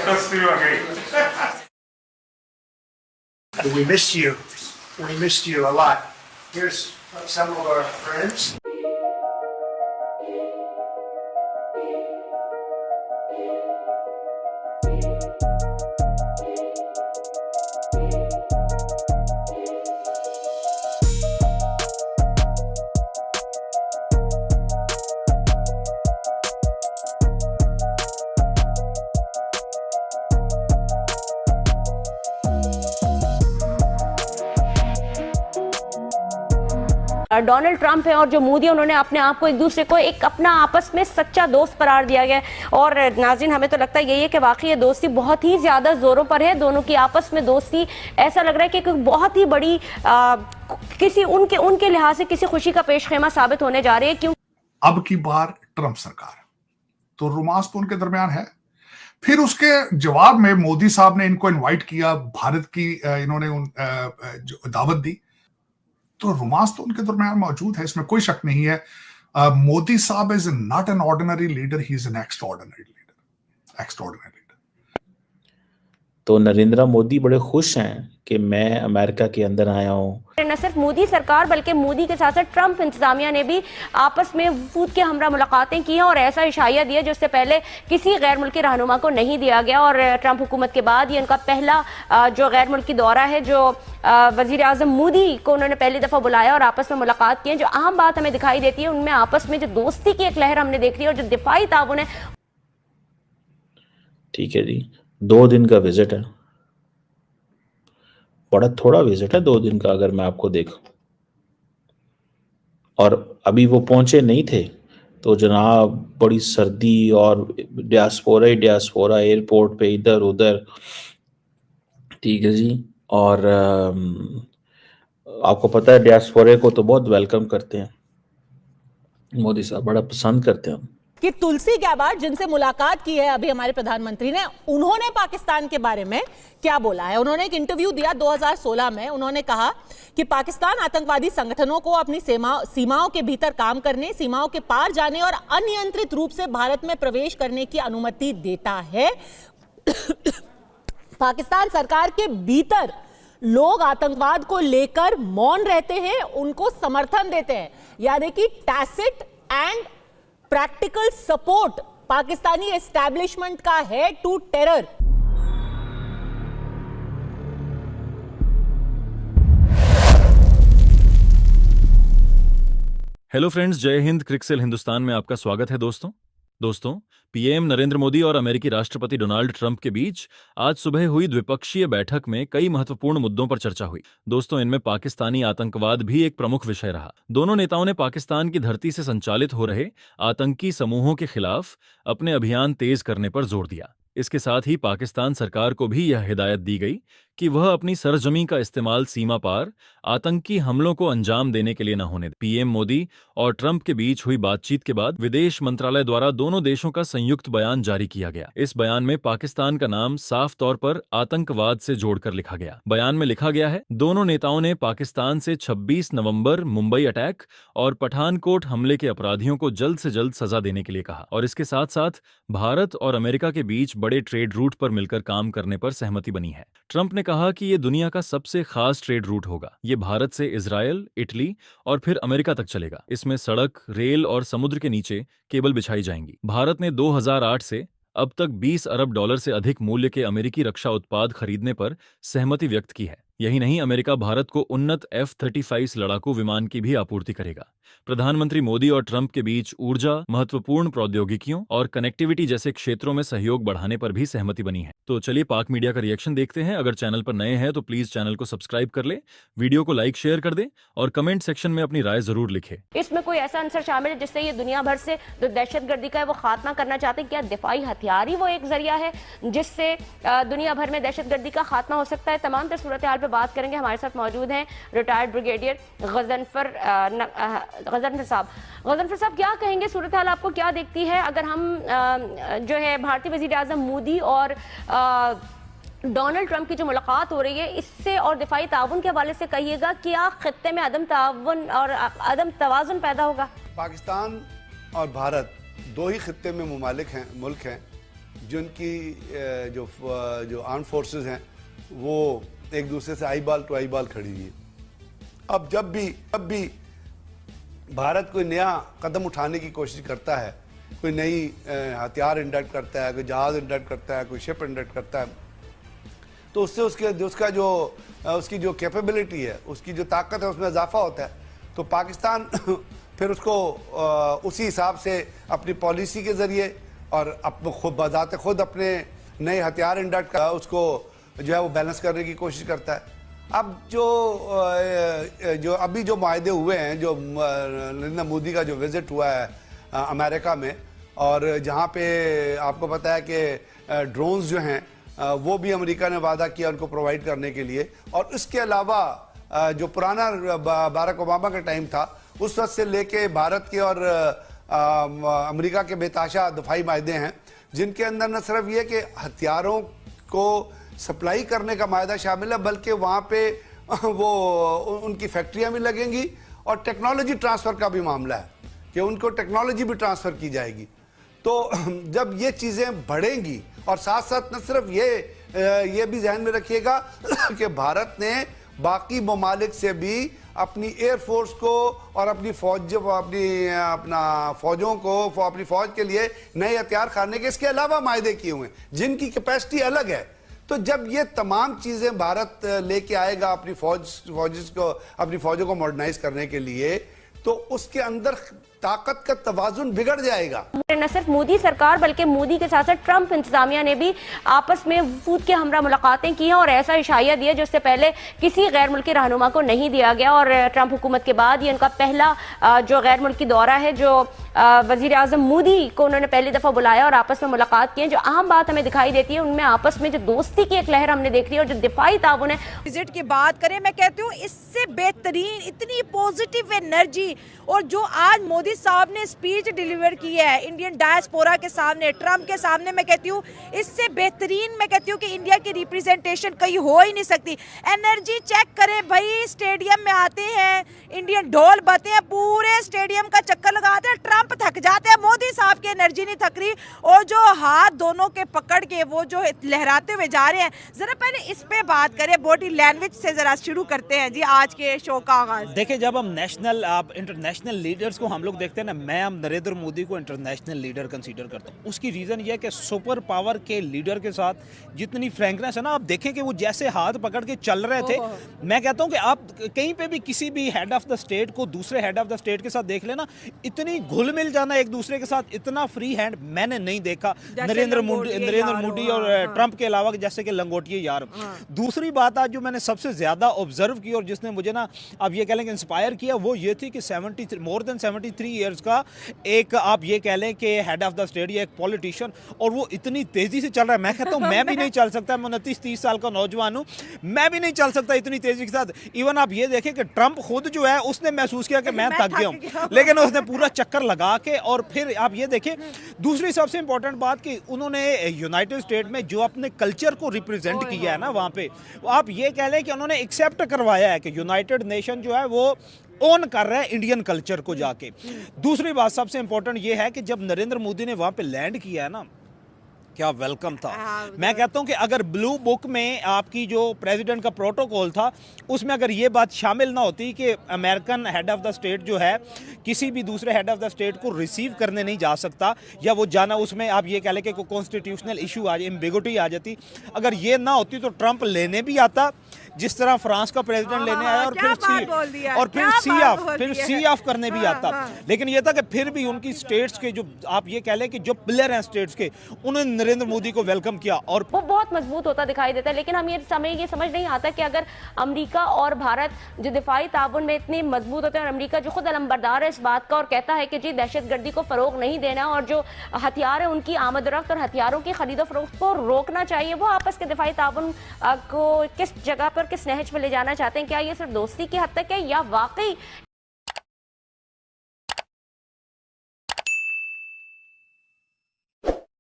See you again. We missed you. We missed you a lot. Here's some of our friends. Donald Trump है और जो मोदी, उन्होंने अपने आप को एक दूसरे को एक अपना आपस में सच्चा दोस्त करार दिया गया है। और नाज़रीन, हमें तो लगता है यही है कि वाकई ये दोस्ती बहुत ही ज़्यादा ज़ोरों पर है। दोनों की आपस में दोस्ती ऐसा लग रहा है कि बहुत ही बड़ी किसी उनके लिहाज से किसी खुशी का पेशखेमा साबित होने जा रही है। क्यों अब की बार ट्रंप सरकार, तो रोमांस तो उनके दरमियान है। फिर उसके जवाब में मोदी साहब ने इनको इनवाइट किया, भारत की इन्होंने दावत दी, तो रोमांस तो उनके दरमियान मौजूद है, इसमें कोई शक नहीं है। मोदी साहब is not an ordinary leader, he is an extraordinary leader. तो नरेंद्र मोदी बड़े खुश हैं कि मैं अमेरिका के अंदर आया हूँ। न सिर्फ मोदी सरकार बल्कि मोदी के साथ साथ ट्रंप इंतजामिया ने भी आपस में वफूद के हमरा मुलाकातें की हैं और ऐसा इशारा दिया जो इससे पहले किसी गैर मुल्की रहनुमा को नहीं दिया गया। और ट्रंप हुकूमत के बाद ये उनका पहला जो गैर मुल्की दौरा है, जो वजीर आजम मोदी को उन्होंने पहली दफ़ा बुलाया और आपस में मुलाकात की है। जो अहम बात हमें दिखाई देती है उनमें आपस में जो दोस्ती की एक लहर हमने देख ली और जो दिफाई ताउन है। ठीक है जी, 2 दिन का विजिट है, बड़ा थोड़ा विजिट है 2 दिन का अगर मैं आपको देखूं। और अभी वो पहुंचे नहीं थे तो जनाब बड़ी सर्दी और डियास्पोरा एयरपोर्ट पे इधर उधर। ठीक है जी। और आपको पता है डियास्पोरे को तो बहुत वेलकम करते हैं मोदी साहब, बड़ा पसंद करते हैं। कि तुलसी गैबार्ड जिनसे मुलाकात की है अभी हमारे प्रधानमंत्री ने, उन्होंने पाकिस्तान के बारे में क्या बोला है। उन्होंने एक इंटरव्यू दिया 2016 में। उन्होंने कहा कि पाकिस्तान आतंकवादी संगठनों को अपनी सीमाओं के भीतर काम करने, सीमाओं के पार जाने और अनियंत्रित रूप से भारत में प्रवेश करने की अनुमति देता है। पाकिस्तान सरकार के भीतर लोग आतंकवाद को लेकर मौन रहते हैं, उनको समर्थन देते हैं, यानी कि tacit and practical support Pakistani establishment का है टू टेरर। हेलो फ्रेंड्स, जय हिंद। क्रिकसेल हिंदुस्तान में आपका स्वागत है दोस्तों। पीएम नरेंद्र मोदी और अमेरिकी राष्ट्रपति डोनाल्ड ट्रंप के बीच आज सुबह हुई द्विपक्षीय बैठक में कई महत्वपूर्ण मुद्दों पर चर्चा हुई। दोस्तों, इनमें पाकिस्तानी आतंकवाद भी एक प्रमुख विषय रहा। दोनों नेताओं ने पाकिस्तान की धरती से संचालित हो रहे आतंकी समूहों के खिलाफ अपने अभियान तेज करने पर जोर दिया। इसके साथ ही पाकिस्तान सरकार को भी यह हिदायत दी गई कि वह अपनी सरजमी का इस्तेमाल सीमा पार आतंकी हमलों को अंजाम देने के लिए न होने दे। पीएम मोदी और ट्रंप के बीच हुई बातचीत के बाद विदेश मंत्रालय द्वारा दोनों देशों का संयुक्त बयान जारी किया गया। इस बयान में पाकिस्तान का नाम साफ तौर पर आतंकवाद से जोड़कर लिखा गया। बयान में लिखा गया है, दोनों नेताओं ने पाकिस्तान से 26 नवंबर मुंबई अटैक और पठानकोट हमले के अपराधियों को जल्द से जल्द सजा देने के लिए कहा और इसके साथ साथ भारत और अमेरिका के बीच बड़े ट्रेड रूट पर मिलकर काम करने पर सहमति बनी है। ट्रंप ने कहा कि ये दुनिया का सबसे खास ट्रेड रूट होगा। ये भारत से इजरायल, इटली और फिर अमेरिका तक चलेगा। इसमें सड़क, रेल और समुद्र के नीचे केबल बिछाई जाएंगी। भारत ने 2008 से अब तक 20 अरब डॉलर से अधिक मूल्य के अमेरिकी रक्षा उत्पाद खरीदने पर सहमति व्यक्त की है। यही नहीं, अमेरिका भारत को उन्नत F-35 लड़ाकू विमान की भी आपूर्ति करेगा। प्रधानमंत्री मोदी और ट्रंप के बीच ऊर्जा, महत्वपूर्ण प्रौद्योगिकियों और कनेक्टिविटी जैसे क्षेत्रों में सहयोग बढ़ाने पर भी सहमति बनी है। तो चलिए पाक मीडिया का रिएक्शन देखते हैं। अगर चैनल पर नए हैं तो प्लीज चैनल को सब्सक्राइब कर ले, वीडियो को लाइक शेयर कर दे और कमेंट सेक्शन में अपनी राय जरूर लिखे। इसमें कोई ऐसा आंसर शामिल है जिससे ये दुनिया भर से जो दहशतगर्दी का है वो खात्मा करना चाहते हैं? क्या दिफाई हथियार ही वो एक जरिया है जिससे दुनिया भर में दहशतगर्दी का खात्मा हो सकता है? तमाम तर सूरत हाल पे बात करेंगे। हमारे साथ मौजूद हैं रिटायर्ड ब्रिगेडियर गजनफर साहब। गजनफर साहब, क्या कहेंगे, सूरत हाल आपको क्या देखती है अगर हम जो है भारतीय वजीर आजम मोदी और डोनाल्ड ट्रंप की जो मुलाकात हो रही है इससे और दिफाई ताउन के हवाले से कहिएगा, क्या खित्ते में अदम ताउन और अदम तवाजुन पैदा होगा? पाकिस्तान और भारत दो ही खित्ते में मुल्क हैं जिनकी जो आर्म फोर्सेस हैं वो एक दूसरे से आई बाल टू आई बाल खड़ी हुई है। अब जब भी भारत कोई नया कदम उठाने की कोशिश करता है, कोई नई हथियार इंडक्ट करता है, कोई जहाज़ इंडक्ट करता है, कोई शिप इंडक्ट करता है, तो उससे उसकी जो कैपेबिलिटी है, उसकी जो ताकत है, उसमें इजाफा होता है। तो पाकिस्तान फिर उसको उसी हिसाब से अपनी पॉलिसी के ज़रिए और बज़ाते खुद अपने नए हथियार इंडक्ट कर उसको जो है वो बैलेंस करने की कोशिश करता है। अब जो अभी जो माहदे हुए हैं, जो नरेंद्र मोदी का जो विज़िट हुआ है अमेरिका में, और जहाँ पे आपको पता है कि ड्रोन्स जो हैं वो भी अमेरिका ने वादा किया उनको प्रोवाइड करने के लिए, और इसके अलावा जो पुराना बाराक ओबामा का टाइम था उस वक्त से लेके भारत के और अमेरिका के बेताशा दफाई माहदे हैं, जिनके अंदर न सिर्फ ये कि हथियारों को सप्लाई करने का माहदा शामिल है, बल्कि वहाँ पे वो उनकी फैक्ट्रियाँ भी लगेंगी और टेक्नोलॉजी ट्रांसफ़र का भी मामला है कि उनको टेक्नोलॉजी भी ट्रांसफ़र की जाएगी। तो जब ये चीज़ें बढ़ेंगी, और साथ साथ न सिर्फ ये भी ध्यान में रखिएगा कि भारत ने बाकी ममालिक से भी अपनी एयरफोर्स को और अपनी फौजों को अपनी फौज के लिए नए हथियार खाने के इसके अलावा मायदे किए हुए हैं, जिनकी कैपेसिटी अलग है। तो जब ये तमाम चीज़ें भारत लेके आएगा अपनी फौजों को मॉडर्नाइज करने के लिए, तो उसके अंदर ताकत का तवाजुन बिगड़ जाएगा। न सिर्फ मोदी सरकार बल्कि मोदी के साथ साथ ट्रंप इंतजामिया ने भी आपस में वफूद के हमरा मुलाकातें की हैं और ऐसा इशाया दिया जिससे पहले किसी गैर मुल्की रहनुमा को नहीं दिया गया। और ट्रंप हुकूमत के बाद ये उनका पहला जो गैर मुल्की दौरा है, जो वजीर आजम मोदी को उन्होंने पहली दफा बुलाया और आपस में मुलाकात की है। जो अहम बात हमें दिखाई देती है उनमें आपस में जो दोस्ती की एक लहर हमने देख ली, और जो दिफाई ताउन है। विजिट की बात करें, मैं कहती हूँ इससे बेहतरीन इतनी पॉजिटिव एनर्जी, और जो आज मोदी साहब ने स्पीच डिलीवर की है इंडियन डायस्पोरा के सामने, ट्रंप के सामने, मैं कहती हूँ इससे बेहतरीन मैं कहती हूँ कि इंडिया की रिप्रेजेंटेशन कहीं हो ही नहीं सकती। एनर्जी चेक करें भाई, स्टेडियम में आते हैं, इंडियन ढोल बजते हैं, पूरे स्टेडियम का चक्कर लगाते हैं, ट्रंप थक जाते हैं, मोदी साहब की एनर्जी नहीं थक रही, और जो हाथ दोनों के पकड़ के वो जो लहराते हुए जा रहे हैं। जरा पहले इस पे बात करें, बॉडी लैंग्वेज से जरा शुरू करते हैं जी आज के शो का आगाज। देखिए, जब हम इंटरनेशनल लीडर्स को हम लोग देखते हैं ना, मैं नरेंद्र मोदी को इंटरनेशनल लीडर कंसीडर करता हूँ। उसकी रीज़न ये है कि सुपर पावर के लीडर के साथ जितनी फ्रैंकनेस है ना, आप देखें कि वो जैसे हाथ पकड़ के चल रहे थे। मैं कहता हूँ कि आप कहीं पे भी किसी भी हेड ऑफ द स्टेट को दूसरे हेड ऑफ द स्टेट के साथ देख लेना, इतनी घुल मिल जाना एक दूसरे के साथ, इतना फ्री हैंड मैंने नहीं देखा नरेंद्र मोदी और ट्रंप के अलावा, जैसे कि लंगोटिए यार। दूसरी बात आज जो मैंने सबसे ज्यादा ऑब्जर्व की और जिसने मुझे ना अब ये कह लें कि इंस्पायर किया, वो ये थी कि मोर देन 73 ईयर्स का एक आप ये कह लें कि हेड ऑफ द स्टेट या एक पॉलिटिशियन, और वो इतनी तेजी से चल रहा है। मैं कहता हूँ मैं भी नहीं चल सकता, मैं 29-30 साल का नौजवान हूँ, मैं भी नहीं चल सकता इतनी तेजी के साथ। इवन आप ये देखें कि ट्रंप खुद जो है उसने महसूस किया कि मैं थक गया हूँ, लेकिन उसने पूरा चक्कर लगा के, और फिर आप ये देखें दूसरी सबसे इंपॉर्टेंट बात कि उन्होंने यूनाइटेड स्टेट में जो अपने कल्चर को रिप्रेजेंट किया है ना, वहाँ पे आप ये कह लें कि उन्होंने एक्सेप्ट करवाया है कि यूनाइटेड नेशन जो है वो ओन कर रहा है इंडियन कल्चर को जाके। दूसरी बात सबसे इंपॉर्टेंट ये है कि जब नरेंद्र मोदी ने वहाँ पे लैंड किया है ना, क्या वेलकम था। मैं कहता हूं कि अगर ब्लू बुक में आपकी जो प्रेसिडेंट का प्रोटोकॉल था उसमें अगर ये बात शामिल ना होती कि American head of the state जो है किसी भी दूसरे हेड ऑफ द स्टेट को रिसीव करने नहीं जा सकता, या वो जाना, उसमें आप ये कह लें कि कोई कॉन्स्टिट्यूशनल इशू आ जाए, एम्बिगुइटी आ जाती, अगर ये ना होती तो ट्रंप लेने भी आता जिस तरह फ्रांस का प्रेसिडेंट लेने आया, और फिर सी ऑफ करने भी आता। लेकिन ये था कि फिर भी उनकी स्टेट्स के जो आप ये कह लें कि जो प्लेयर हैं स्टेट्स के, उन्होंने नरेंद्र मोदी को वेलकम किया और वो बहुत मजबूत होता दिखाई देता है। लेकिन हम ये समझ नहीं आता कि अगर अमेरिका और भारत जो दिफाई ताउन में इतने मजबूत होते हैं, और अमेरिका जो खुद अलंबरदार है इस बात का और कहता है कि जी दहशतगर्दी को फरोग नहीं देना, और जो हथियार है उनकी आमदरफ्त और हथियारों की खरीदो फरोख्त को रोकना चाहिए, वो आपस के दिफाई ताउन को किस जगह पर, किस नहज पर ले जाना चाहते हैं? क्या ये सिर्फ दोस्ती की हद तक है, या वाकई